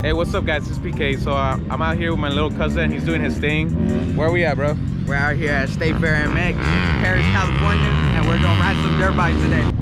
Hey, what's up guys, it's PK. So I'm out here with my little cousin. He's doing his thing. Where are we at, bro? We're out here at State Fair MX, Paris, California, and we're gonna ride some dirt bikes today.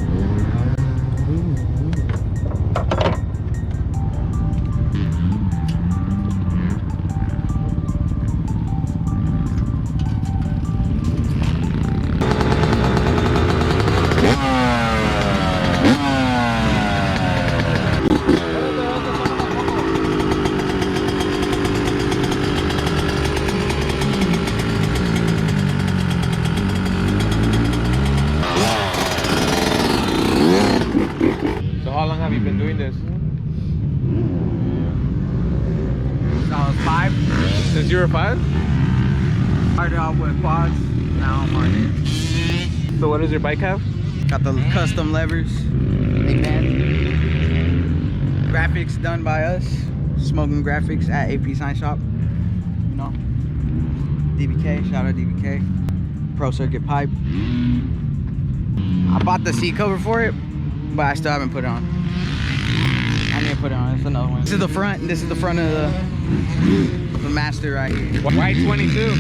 How long have you been doing this? Since I was 5. Since you were 5? Started off with quads, now I'm on it. So what does your bike have? Got the custom levers, big band. Graphics done by us, Smoking Graphics at AP Sign Shop. You know, DBK, shout out DBK. Pro Circuit pipe. I bought the seat cover for it, but I still haven't put it on. I need to put it on. It's another one. This is the front. This is the front of the Master right here. White 22.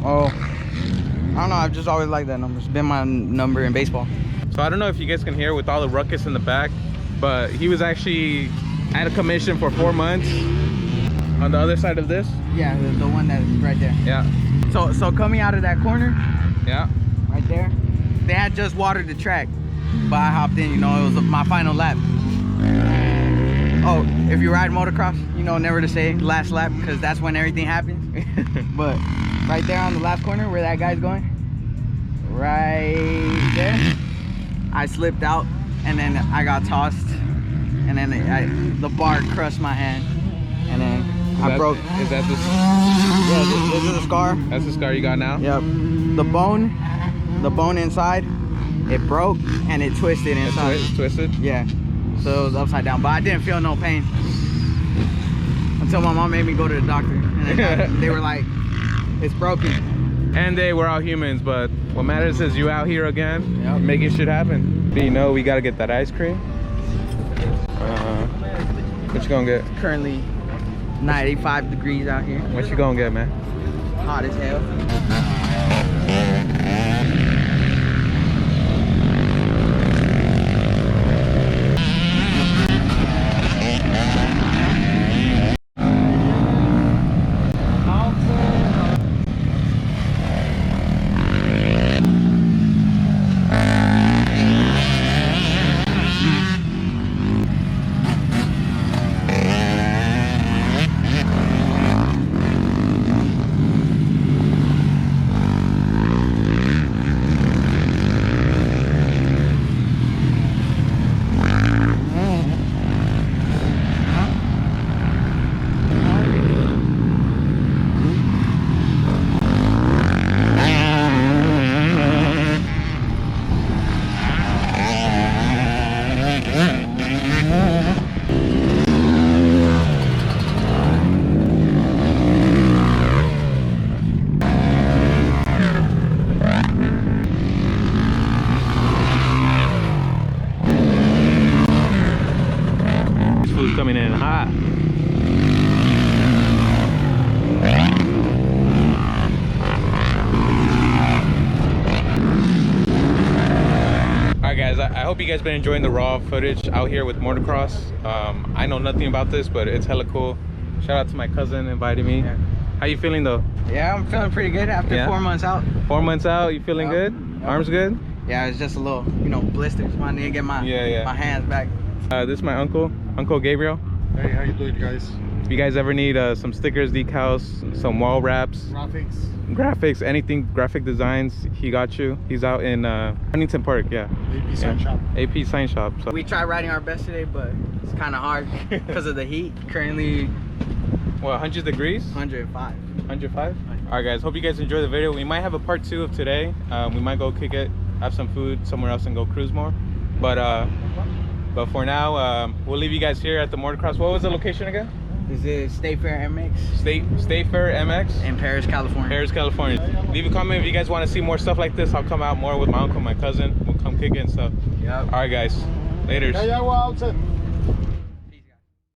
Oh, I don't know. I've just always liked that number. It's been my number in baseball. So I don't know if you guys can hear with all the ruckus in the back, but he was actually at a commission for 4 months on the other side of this. Yeah, the one that's right there. Yeah. So coming out of that corner, Yeah. right there, they had just watered the track, but I hopped in. You know, it was my final lap. Oh, if you ride motocross, you know never to say last lap because that's when everything happens. But right there on the last corner where that guy's going, right there, I slipped out and then I got tossed, and then the bar crushed my hand, and then I broke. Is that the? Yeah, this is the scar. That's the scar you got now. Yep. The bone inside, it broke and it twisted inside. It's twisted. Yeah. So it was upside down, but I didn't feel no pain until my mom made me go to the doctor, and then they were like, "It's broken." And we're all humans, but what matters is you out here again, Yep. making shit happen. You know, we gotta get that ice cream. What you gonna get? Currently 95 degrees out here. What you gonna get, man? Hot as hell. Coming in hot. Alright guys, I hope you guys been enjoying the raw footage out here with motocross. I know nothing about this, but it's hella cool. Shout out to my cousin inviting me. Yeah. How you feeling though? Yeah, I'm feeling pretty good after 4 months out. 4 months out, you feeling good? Yep. Arms good? Yeah, it's just a little, you know, blisters. I need to get my my hands back. This is my Uncle Gabriel. Hey, how you doing, guys? If you guys ever need some stickers, decals, some wall wraps, graphics, anything, graphic designs, he got you. He's out in Huntington Park, yeah. AP Sign Shop. AP Sign Shop. So. We tried riding our best today, but it's kind of hard because of the heat. Currently, what, 100 degrees? 105. 105? All right, guys. Hope you guys enjoy the video. We might have a part 2 of today. We might go kick it, have some food somewhere else, and go cruise more. But for now, we'll leave you guys here at the motocross. What was the location again? This is State Fair MX. State Fair MX? In Paris, California. Paris, California. Leave a comment if you guys want to see more stuff like this. I'll come out more with my uncle, my cousin. We'll come kick it and stuff. Yep. All right, guys. Laters. Yeah, well,